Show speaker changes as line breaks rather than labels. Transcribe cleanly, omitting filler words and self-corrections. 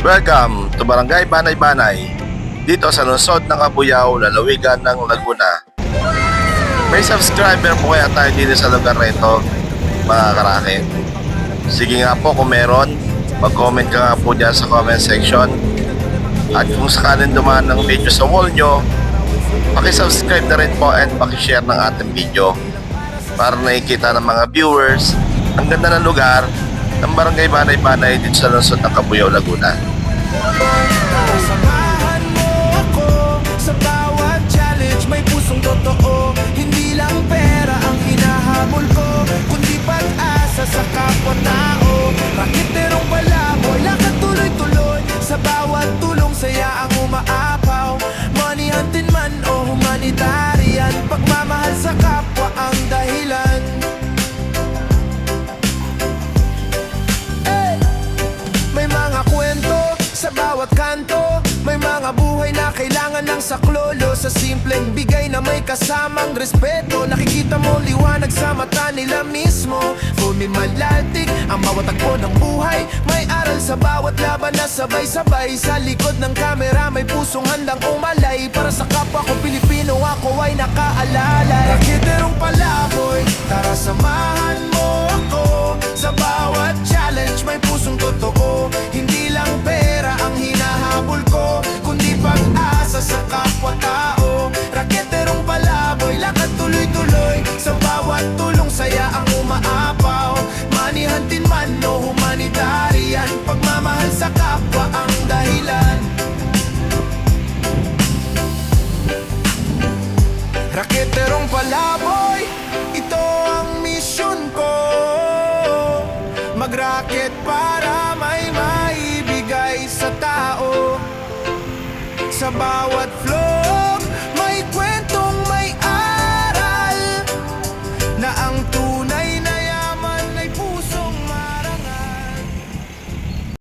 Welcome to Barangay Banay-Banay, dito sa lungsod ng Cabuyao, lalawigan ng Laguna. May subscriber po kaya tayo dito sa lugar na ito, mga karaket? Sige nga po kung meron, mag-comment ka nga po dyan sa comment section. At kung sakaling dumaan ng video sa wall nyo, pakisubscribe na rin po and pakishare ng ating video para nakikita ng mga viewers ang ganda ng lugar ng Barangay Banay-Banay dito sa lungsod ng Cabuyao, Laguna.
Samahan mo ako sa bawat challenge. May pusong totoo, hindi lang pera ang hinahabol ko, kundi pag-asa sa kapwa-tao. Rakiterong palaboy, lakad tuloy-tuloy. Sa bawat tulong saya ang umaapaw. Money hunting man o humanitarian, pagmamahal sa kapwa ang dahilan. May mga kwento sa bawat kanto, may mga buhay na kailangan ng saklolo. Sa simpleng bigay na may kasamang respeto, nakikita mo liwanag sa mata nila mismo. Bumimalaltik ang bawat tagpo ng buhay, may aral sa bawat laban na sabay-sabay. Sa likod ng kamera may pusong handang umalay, para sa kapwa ko Pilipino ako ay nakaalala. Rakiterong palaboy, tara samahan mo ako sa bawat challenge. May pusong totoo, hindi lang pera ang hinahabol ko, kundi pag-asa sa kapwa-tao. Rakiterong palaboy, lakad tuloy-tuloy. Sa bawat tulong saya ang umaapaw. Money hunting man o humanitarian, pagmamahal sa kapwa ang dahilan. Rakiterong palaboy, ito ang mission ko. Mag-racket para may maibigay sa tao. Sa bawat vlog may kwentong may aral, na ang